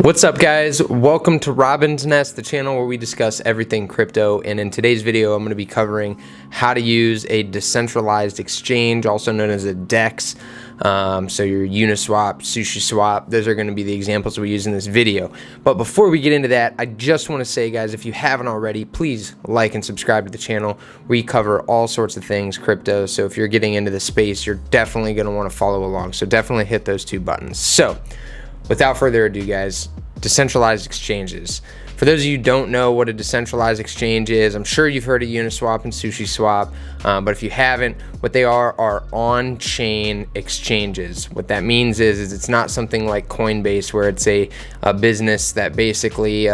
What's up, guys? Welcome to Robin's Nest, the channel where we discuss everything crypto. And in today's video, I'm going to be covering how to use a decentralized exchange, also known as a DEX. So your Uniswap, SushiSwap, those are going to be the examples we use in this video. But before we get into that, I just want to say, guys, if you haven't already, please like and subscribe to the channel. We cover all sorts of things crypto. So if you're getting into the space, you're definitely going to want to follow along. So definitely hit those two buttons. So without further ado, guys, decentralized exchanges. For those of you who don't know what a decentralized exchange is, I'm sure you've heard of Uniswap and SushiSwap, but if you haven't, what they are on-chain exchanges. What that means is it's not something like Coinbase, where it's a business that basically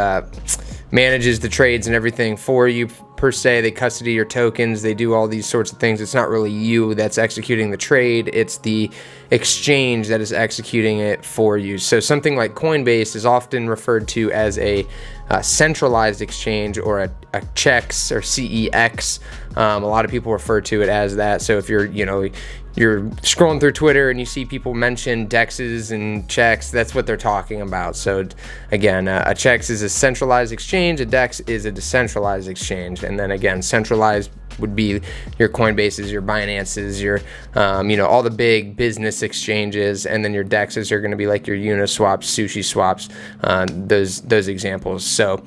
manages the trades and everything for you per se. They custody your tokens, they do all these sorts of things. It's not really you that's executing the trade, it's the exchange that is executing it for you. So something like Coinbase is often referred to as a centralized exchange, or a CHEX or CEX. A lot of people refer to it as that. So if you're scrolling through Twitter and you see people mention DEXs and CHEX, that's what they're talking about. So again, a CHEX is a centralized exchange, a DEX is a decentralized exchange. And then again, centralized would be your Coinbases, your Binances, your all the big business exchanges, and then your DEXs are going to be like your Uniswaps, SushiSwaps, those examples. So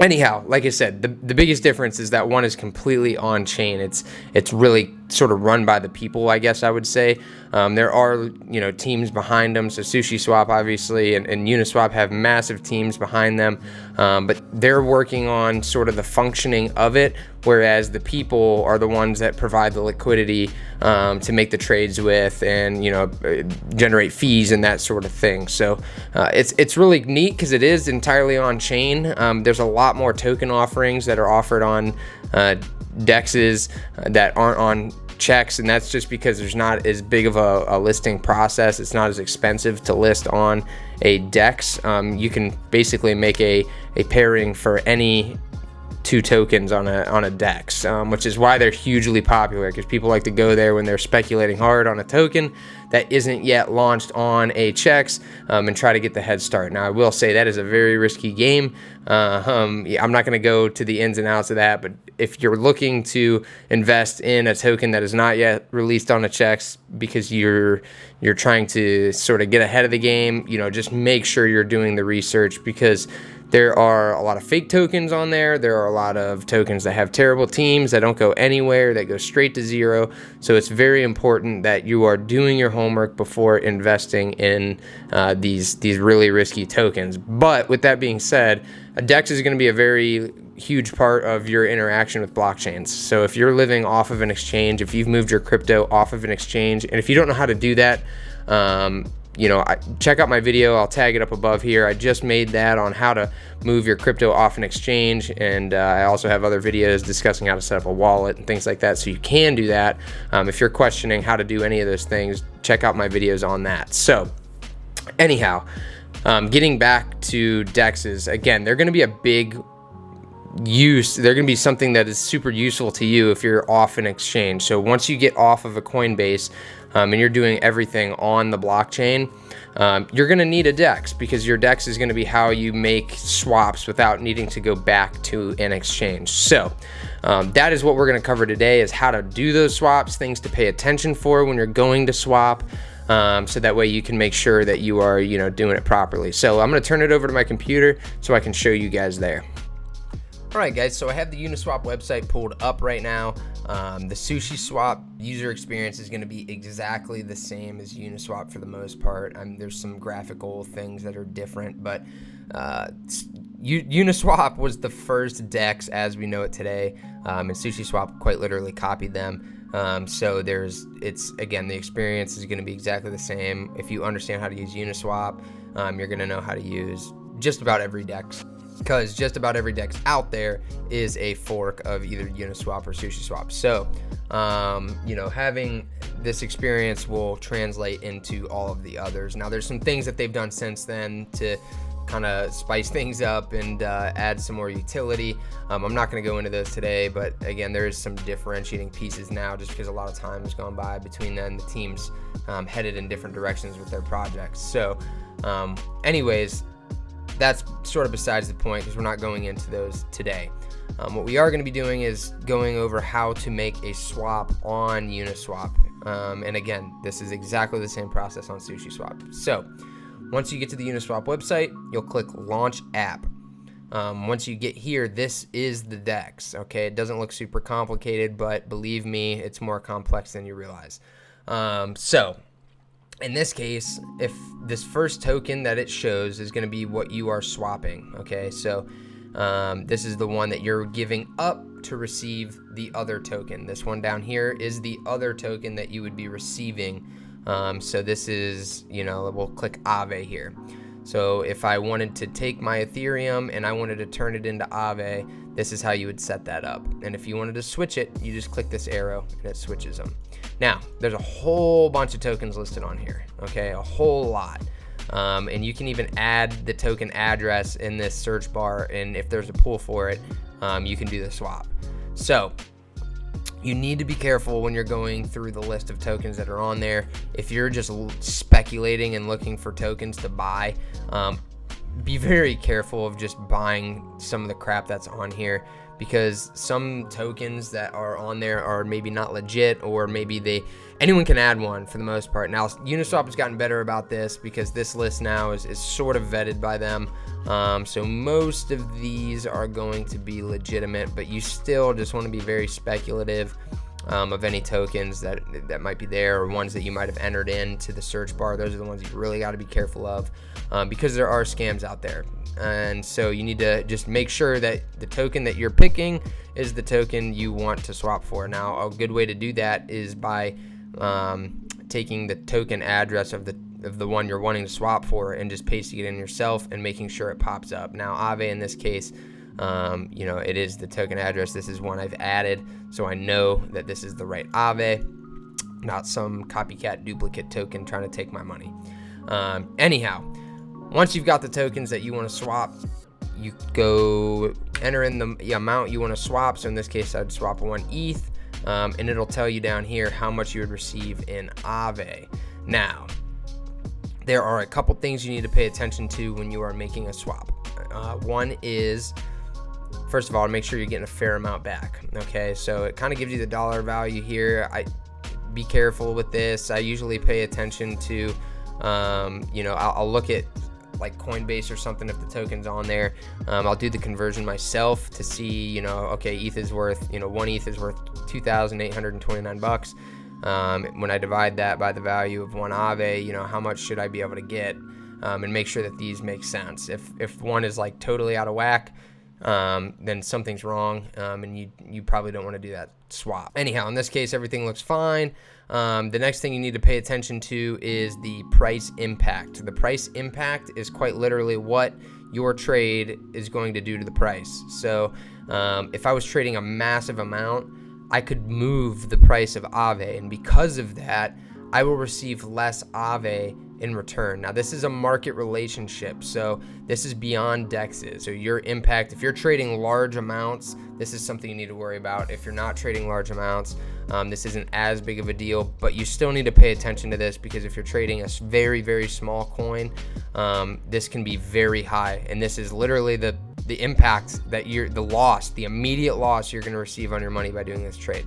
anyhow, like I said, the biggest difference is that one is completely on chain. It's really sort of run by the people, I guess I would say. There are teams behind them. So SushiSwap obviously and Uniswap have massive teams behind them, but they're working on sort of the functioning of it, whereas the people are the ones that provide the liquidity to make the trades with, and generate fees and that sort of thing. So it's really neat because it is entirely on chain. There's a lot more token offerings that are offered on DEXs that aren't on CHEX, and that's just because there's not as big of a listing process. It's not as expensive to list on a DEX. You can basically make a pairing for any two tokens on a DEX, which is why they're hugely popular, because people like to go there when they're speculating hard on a token that isn't yet launched on a CHEX, and try to get the head start. Now, I will say that is a very risky game. I'm not going to go to the ins and outs of that, but if you're looking to invest in a token that is not yet released on a CHEX because you're trying to sort of get ahead of the game, just make sure you're doing the research, because there are a lot of fake tokens on there. There are a lot of tokens that have terrible teams that don't go anywhere, that go straight to zero. So it's very important that you are doing your homework before investing in these really risky tokens. But with that being said, a DEX is going to be a very huge part of your interaction with blockchains. So if you're living off of an exchange, if you've moved your crypto off of an exchange, and if you don't know how to do that, check out my video. I'll tag it up above here. I just made that on how to move your crypto off an exchange, and I also have other videos discussing how to set up a wallet and things like that, so you can do that. If you're questioning how to do any of those things, check out my videos on that. So anyhow, getting back to DEXs, again, they're going to be a big use. They're going to be something that is super useful to you if you're off an exchange. So once you get off of a Coinbase, and you're doing everything on the blockchain, you're going to need a DEX, because your DEX is going to be how you make swaps without needing to go back to an exchange. So that is what we're going to cover today, is how to do those swaps, things to pay attention for when you're going to swap, so that way you can make sure that you are doing it properly. So I'm going to turn it over to my computer so I can show you guys there. Alright, guys, so I have the Uniswap website pulled up right now. The SushiSwap user experience is going to be exactly the same as Uniswap for the most part. There's some graphical things that are different, but Uniswap was the first DEX as we know it today, and SushiSwap quite literally copied them. So the experience is going to be exactly the same. If you understand how to use Uniswap, you're going to know how to use just about every DEX, because just about every DEX out there is a fork of either Uniswap or SushiSwap. So, having this experience will translate into all of the others. Now, there's some things that they've done since then to kind of spice things up and add some more utility. I'm not going to go into those today, but again, there is some differentiating pieces now just because a lot of time has gone by between then. The teams headed in different directions with their projects. So anyways, that's sort of besides the point because we're not going into those today. What we are going to be doing is going over how to make a swap on Uniswap. And again, this is exactly the same process on SushiSwap. So once you get to the Uniswap website, you'll click Launch App. Once you get here, this is the DEX. Okay, it doesn't look super complicated, but believe me, it's more complex than you realize. So in this case, if this first token that it shows is going to be what you are swapping. Okay, so this is the one that you're giving up to receive the other token. This one down here is the other token that you would be receiving. So this is, we'll click Aave here. So if I wanted to take my Ethereum and I wanted to turn it into Aave, this is how you would set that up. And if you wanted to switch it, you just click this arrow and it switches them. Now, there's a whole bunch of tokens listed on here, okay? A whole lot. And you can even add the token address in this search bar, and if there's a pool for it, you can do the swap. So you need to be careful when you're going through the list of tokens that are on there. If you're just speculating and looking for tokens to buy, be very careful of just buying some of the crap that's on here, because some tokens that are on there are maybe not legit, or maybe anyone can add one for the most part. Now, Uniswap has gotten better about this because this list now is sort of vetted by them. So most of these are going to be legitimate, but you still just want to be very speculative of any tokens that might be there, or ones that you might have entered into the search bar. Those are the ones you really got to be careful of, because there are scams out there. And so you need to just make sure that the token that you're picking is the token you want to swap for. Now, a good way to do that is by taking the token address of the one you're wanting to swap for and just pasting it in yourself and making sure it pops up. Now, Aave in this case, it is the token address. This is one I've added, so I know that this is the right Aave, not some copycat duplicate token trying to take my money. Anyhow, once you've got the tokens that you want to swap, you go enter in the amount you want to swap. So in this case, I'd swap 1 ETH, and it'll tell you down here how much you would receive in Aave. Now, there are a couple things you need to pay attention to when you are making a swap. One is, first of all, make sure you're getting a fair amount back. Okay, so it kind of gives you the dollar value here. Be careful with this. I usually pay attention to, I'll look at like Coinbase or something if the token's on there. I'll do the conversion myself to see, okay, ETH is worth, 1 ETH is worth $2,829. When I divide that by the value of 1 Aave, how much should I be able to get? And make sure that these make sense. If one is like totally out of whack, then something's wrong, and you probably don't want to do that swap. Anyhow, in this case, everything looks fine. The next thing you need to pay attention to is the price impact. The price impact is quite literally what your trade is going to do to the price. So if I was trading a massive amount, I could move the price of Aave, and because of that, I will receive less Aave in return. Now, this is a market relationship, so this is beyond DEXs. So your impact, if you're trading large amounts, this is something you need to worry about. If you're not trading large amounts, this isn't as big of a deal, but you still need to pay attention to this, because if you're trading a very, very small coin, this can be very high, and this is literally the impact that the immediate loss you're going to receive on your money by doing this trade.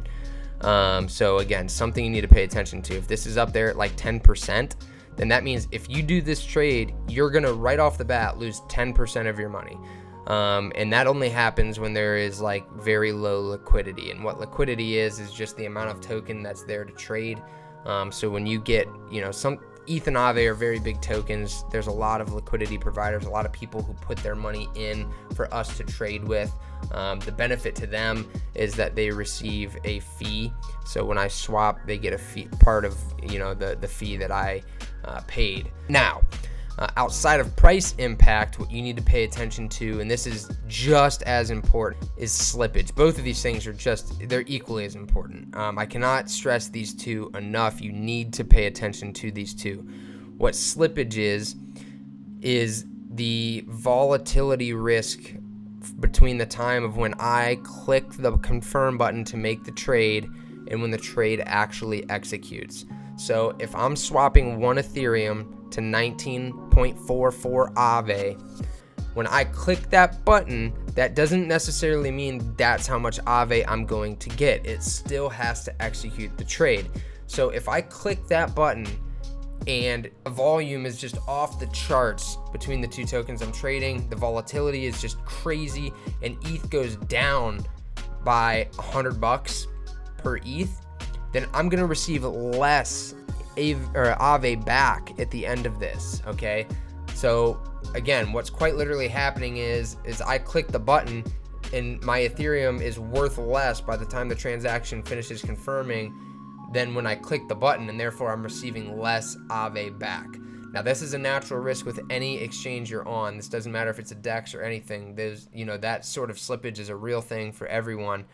So again, something you need to pay attention to. If this is up there at like 10%, then that means if you do this trade, you're going to right off the bat lose 10% of your money. And that only happens when there is like very low liquidity. And what liquidity is just the amount of token that's there to trade. So when you get, some ETH and Aave are very big tokens. There's a lot of liquidity providers, a lot of people who put their money in for us to trade with. The benefit to them is that they receive a fee. So when I swap, they get a fee, part of the fee that I paid. Now, outside of price impact, what you need to pay attention to, and this is just as important, is slippage. Both of these things they're equally as important. I cannot stress these two enough. You need to pay attention to these two. What slippage is the volatility risk between the time of when I click the confirm button to make the trade and when the trade actually executes. So if I'm swapping 1 Ethereum to 19.44 Aave, when I click that button, that doesn't necessarily mean that's how much Aave I'm going to get. It still has to execute the trade. So if I click that button and the volume is just off the charts between the two tokens I'm trading, the volatility is just crazy, and ETH goes down by $100 per ETH, then I'm gonna receive less Aave back at the end of this, okay? So again, what's quite literally happening is I click the button and my Ethereum is worth less by the time the transaction finishes confirming than when I click the button, and therefore I'm receiving less Aave back. Now this is a natural risk with any exchange you're on. This doesn't matter if it's a DEX or anything. There's, that sort of slippage is a real thing for everyone.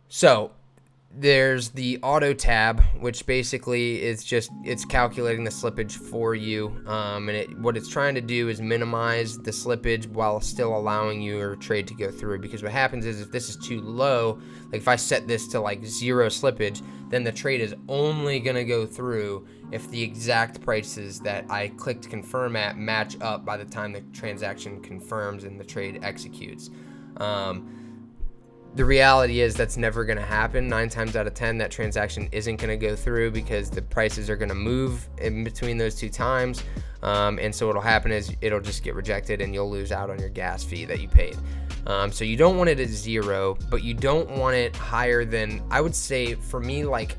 So there's the auto tab, which basically it's calculating the slippage for you, and what it's trying to do is minimize the slippage while still allowing your trade to go through. Because what happens is if this is too low, like if I set this to like 0 slippage, then the trade is only going to go through if the exact prices that I clicked confirm at match up by the time the transaction confirms and the trade executes. The reality is that's never going to happen. 9 times out of 10, that transaction isn't going to go through because the prices are going to move in between those 2 times. And so what'll happen is it'll just get rejected and you'll lose out on your gas fee that you paid. So you don't want it at 0, but you don't want it higher than, I would say for me, like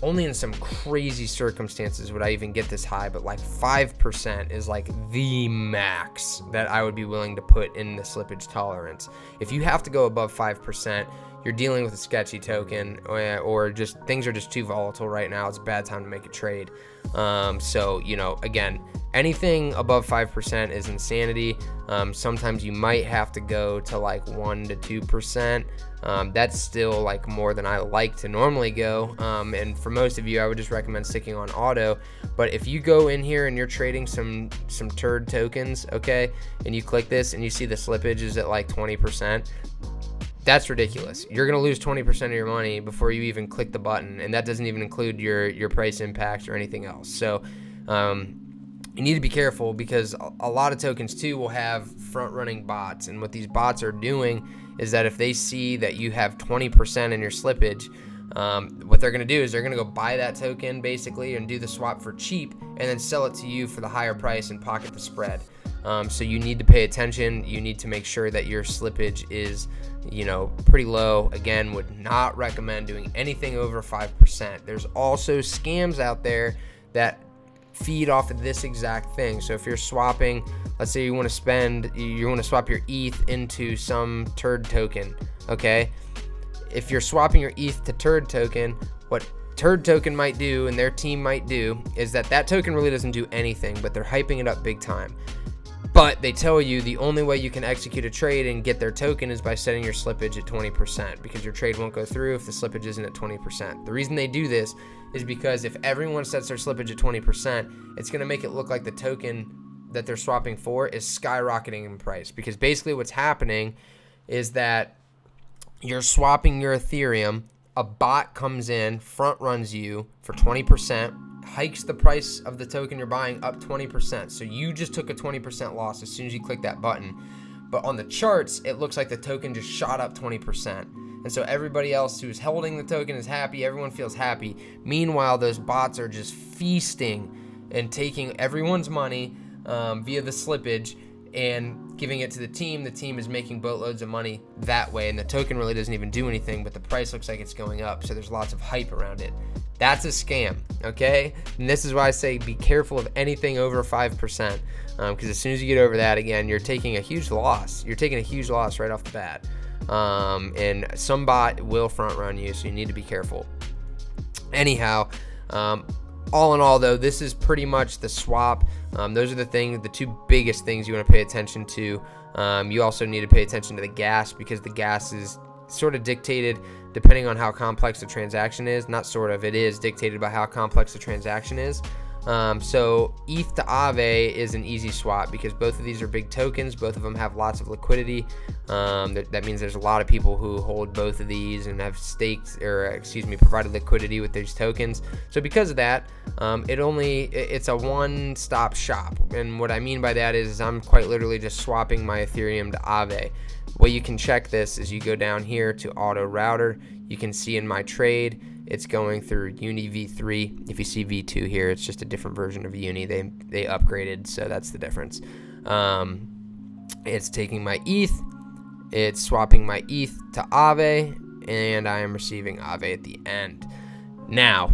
only in some crazy circumstances would I even get this high, but like 5% is like the max that I would be willing to put in the slippage tolerance. If you have to go above 5%, you're dealing with a sketchy token, or just things are just too volatile right now. It's a bad time to make a trade. So, again, anything above 5% is insanity. Sometimes you might have to go to like 1 to 2%. That's still like more than I like to normally go. And for most of you, I would just recommend sticking on auto. But if you go in here and you're trading some turd tokens, okay, and you click this and you see the slippage is at like 20%, that's ridiculous. You're going to lose 20% of your money before you even click the button. And that doesn't even include your price impact or anything else. So, you need to be careful because a lot of tokens too will have front running bots. And what these bots are doing is that if they see that you have 20% in your slippage, what they're going to do is they're going to go buy that token basically and do the swap for cheap and then sell it to you for the higher price and pocket the spread. So you need to pay attention. You need to make sure that your slippage is, pretty low. Again, would not recommend doing anything over 5%. There's also scams out there that feed off of this exact thing. So if you're swapping, let's say you want to swap your ETH into some turd token, okay? If you're swapping your ETH to turd token, what turd token might do and their team might do is that token really doesn't do anything, but they're hyping it up big time. But they tell you the only way you can execute a trade and get their token is by setting your slippage at 20% because your trade won't go through if the slippage isn't at 20%. The reason they do this is because if everyone sets their slippage at 20%, it's going to make it look like the token that they're swapping for is skyrocketing in price. Because basically what's happening is that you're swapping your Ethereum, a bot comes in, front runs you for 20%, hikes the price of the token you're buying up 20%. So you just took a 20% loss as soon as you click that button. But on the charts, it looks like the token just shot up 20%. And so everybody else who's holding the token is happy. Everyone feels happy. Meanwhile, those bots are just feasting and taking everyone's money via the slippage and giving it to the team. The team is making boatloads of money that way. And the token really doesn't even do anything, but the price looks like it's going up. So there's lots of hype around it. That's a scam, okay? And this is why I say be careful of anything over 5%, because as soon as you get over that, again, you're taking a huge loss. You're taking a huge loss right off the bat. And some bot will front run you, so you need to be careful. Anyhow, all in all, though, this is pretty much the swap. Those are the 2 biggest things you want to pay attention to. You also need to pay attention to the gas because the gas is sort of dictated depending on how complex the transaction is. Not sort of, it is dictated by how complex the transaction is. So ETH to Aave is an easy swap because both of these are big tokens. Both of them have lots of liquidity. That means there's a lot of people who hold both of these and have provided liquidity with these tokens. So because of that, it's a one-stop shop. And what I mean by that is I'm quite literally just swapping my Ethereum to Aave. Way you can check this is you go down here to auto router. You can see in my trade, it's going through Uni v3. If you see v2 here, it's just a different version of Uni. They upgraded, so that's the difference. It's taking my ETH, it's swapping my ETH to Aave, and I am receiving Aave at the end. Now,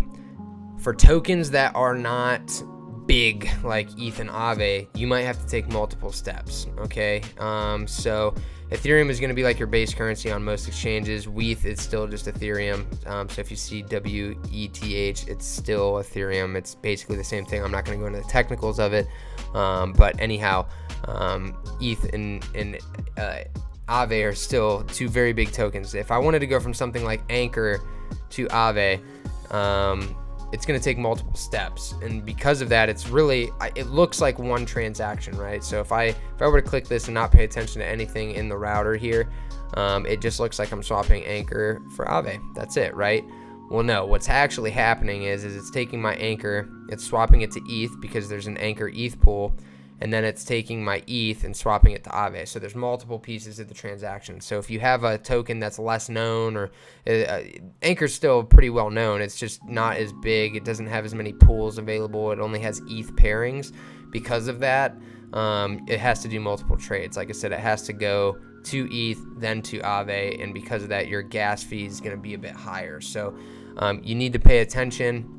for tokens that are not big like ETH and Aave, you might have to take multiple steps, okay? So Ethereum is going to be like your base currency on most exchanges. WETH is still just Ethereum. So if you see WETH, it's still Ethereum. It's basically the same thing. I'm not going to go into the technicals of it. But anyhow, ETH and Aave are still two very big tokens. If I wanted to go from something like Anchor to Aave, it's going to take multiple steps, and because of that, it looks like one transaction, right? So if I were to click this and not pay attention to anything in the router here, it just looks like I'm swapping Anchor for Aave. That's it, right? Well, no, what's actually happening is it's taking my Anchor, it's swapping it to ETH because there's an Anchor ETH pool, and then it's taking my ETH and swapping it to Aave. So there's multiple pieces of the transaction. So if you have a token that's less known, or Anchor's still pretty well known, it's just not as big. It doesn't have as many pools available. It only has ETH pairings. Because of that, it has to do multiple trades. Like I said, it has to go to ETH, then to Aave, and because of that, your gas fee is going to be a bit higher. So you need to pay attention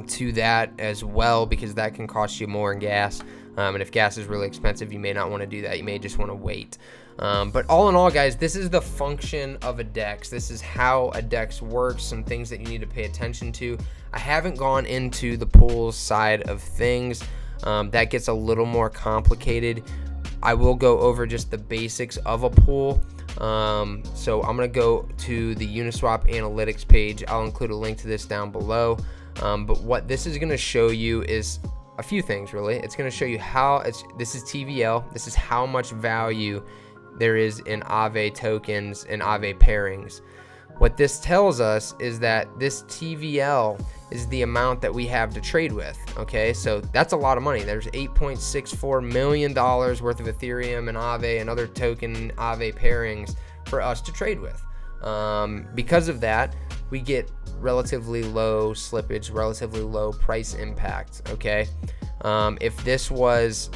to that as well, because that can cost you more in gas, and if gas is really expensive, you may not want to do that. You may just want to wait. But all in all, guys, this is the function of a DEX. This is how a DEX works, some things that you need to pay attention to. I haven't gone into the pools side of things. That gets a little more complicated. I will go over just the basics of a pool. So I'm going to go to the Uniswap analytics page. I'll include a link to this down below. But what this is going to show you is a few things, really. It's going to show you this is TVL. This is how much value there is in Aave tokens and Aave pairings. What this tells us is that this TVL is the amount that we have to trade with, okay? So that's a lot of money. There's $8.64 million worth of Ethereum and Aave and other token Aave pairings for us to trade with. Because of that, we get relatively low slippage, relatively low price impact, okay? If this was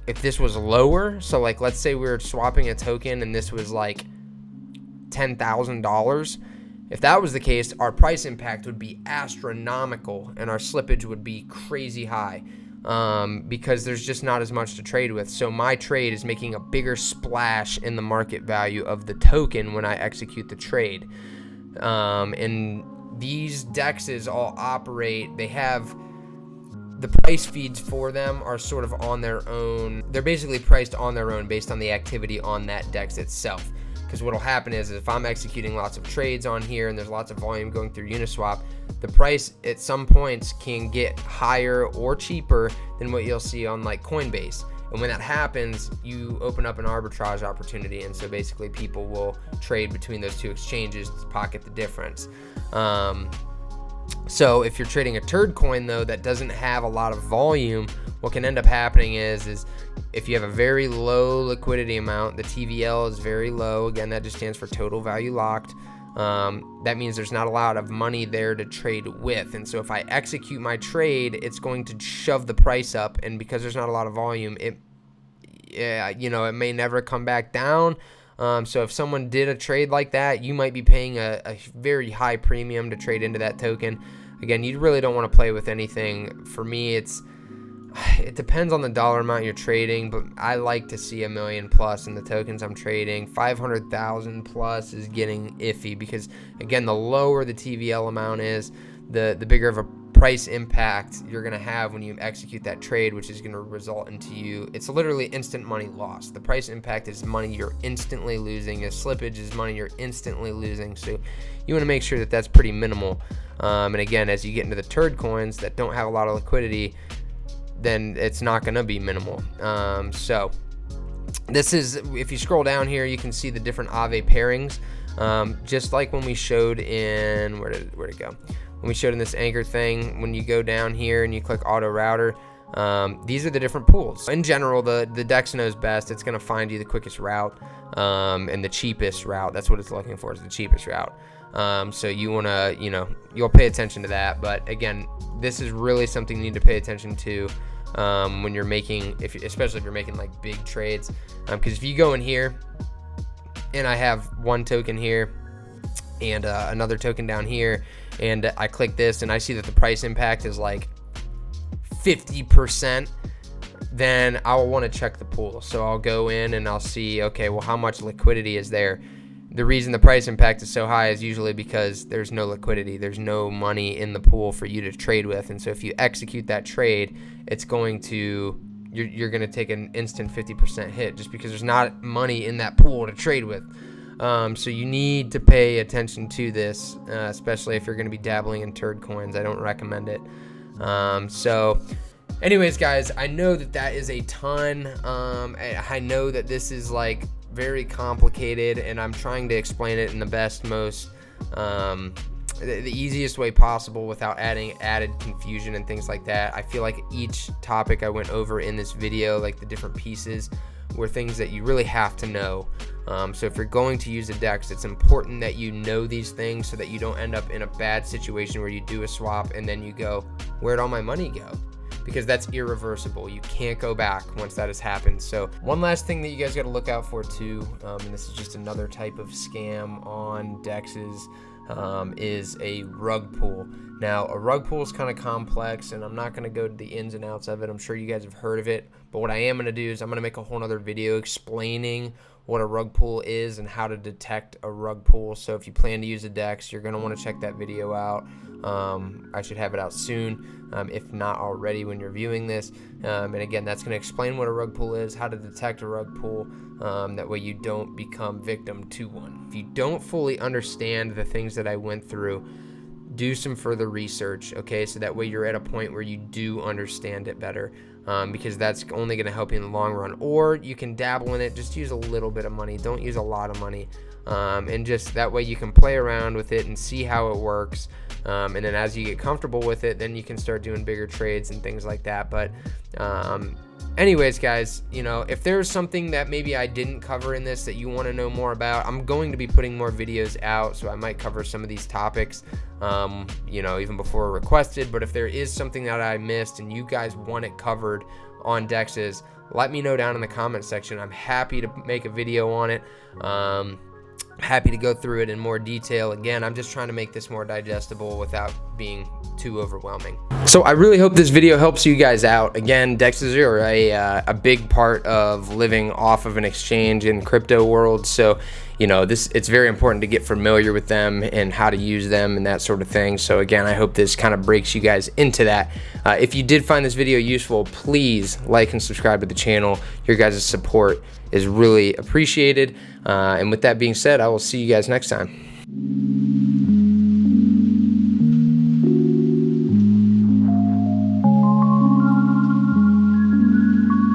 lower, so like let's say we were swapping a token and this was like $10,000, if that was the case, our price impact would be astronomical and our slippage would be crazy high, because there's just not as much to trade with. So my trade is making a bigger splash in the market value of the token when I execute the trade. And these DEXs all operate, they have the price feeds for them are sort of on their own. They're basically priced on their own based on the activity on that DEX itself. Because what will happen is if I'm executing lots of trades on here and there's lots of volume going through Uniswap, the price at some points can get higher or cheaper than what you'll see on like Coinbase. And when that happens, you open up an arbitrage opportunity, and so basically people will trade between those two exchanges to pocket the difference. So if you're trading a turd coin, though, that doesn't have a lot of volume, what can end up happening is if you have a very low liquidity amount, the TVL is very low. Again, that just stands for total value locked. That means there's not a lot of money there to trade with. And so if I execute my trade, it's going to shove the price up. And because there's not a lot of volume, it may never come back down. So if someone did a trade like that, you might be paying a very high premium to trade into that token. Again, you really don't want to play with anything. For me, it depends on the dollar amount you're trading, but I like to see $1 million plus in the tokens I'm trading. 500,000 plus is getting iffy because, again, the lower the TVL amount is, the bigger of a price impact you're going to have when you execute that trade, which is going to result into you, it's literally instant money loss. The price impact is money you're instantly losing. A slippage is money you're instantly losing. So you want to make sure that that's pretty minimal. And again, as you get into the turd coins that don't have a lot of liquidity, then it's not going to be minimal. So this is, if you scroll down here, you can see the different Aave pairings. Just like when we showed in, where'd it go? When we showed in this anchor thing, when you go down here and you click auto router, these are the different pools. In general, the DEX knows best. It's going to find you the quickest route and the cheapest route. That's what it's looking for, is the cheapest route. So you want to, you'll pay attention to that. But again, this is really something you need to pay attention to when you're making, especially if you're making like big trades. Because if you go in here, and I have one token here and another token down here, and I click this and I see that the price impact is like 50%, then I'll want to check the pool. So I'll go in and I'll see, okay, well, how much liquidity is there? The reason the price impact is so high is usually because there's no liquidity. There's no money in the pool for you to trade with. And so if you execute that trade, it's going to, you're going to take an instant 50% hit just because there's not money in that pool to trade with. So you need to pay attention to this, especially if you're going to be dabbling in turd coins. I don't recommend it. So anyways, guys, I know that is a ton. I know that this is like very complicated, and I'm trying to explain it in the best, most the easiest way possible without adding added confusion and things like that. I feel like each topic I went over in this video, like the different pieces, were things that you really have to know. So if you're going to use a DEX, it's important that you know these things so that you don't end up in a bad situation where you do a swap and then you go, where'd all my money go? Because that's irreversible. You can't go back once that has happened. So one last thing that you guys got to look out for too, and this is just another type of scam on DEXs, is a rug pull. Now, a rug pull is kind of complex, and I'm not going to go to the ins and outs of it. I'm sure you guys have heard of it, but what I am going to do is I'm going to make a whole nother video explaining what a rug pull is and how to detect a rug pull. So if you plan to use a DEX, you're going to want to check that video out. I should have it out soon, if not already when you're viewing this. And again, that's going to explain what a rug pull is, how to detect a rug pull. That way you don't become victim to one. If you don't fully understand the things that I went through, do some further research, okay? So that way you're at a point where you do understand it better, because that's only going to help you in the long run. Or you can dabble in it, just use a little bit of money. Don't use a lot of money. And just that way you can play around with it and see how it works. And then as you get comfortable with it, then you can start doing bigger trades and things like that. But anyways, guys, if there's something that maybe I didn't cover in this that you want to know more about, I'm going to be putting more videos out, so I might cover some of these topics, even before requested. But if there is something that I missed and you guys want it covered on DEXs, let me know down in the comment section. I'm happy to make a video on it. Happy to go through it in more detail. Again, I'm just trying to make this more digestible without being too overwhelming. So I really hope this video helps you guys out. Again, DEXs are a big part of living off of an exchange in crypto world. So, it's very important to get familiar with them and how to use them and that sort of thing. So again, I hope this kind of breaks you guys into that. If you did find this video useful, please like and subscribe to the channel. Your guys' support is really appreciated. And with that being said, I will see you guys next time.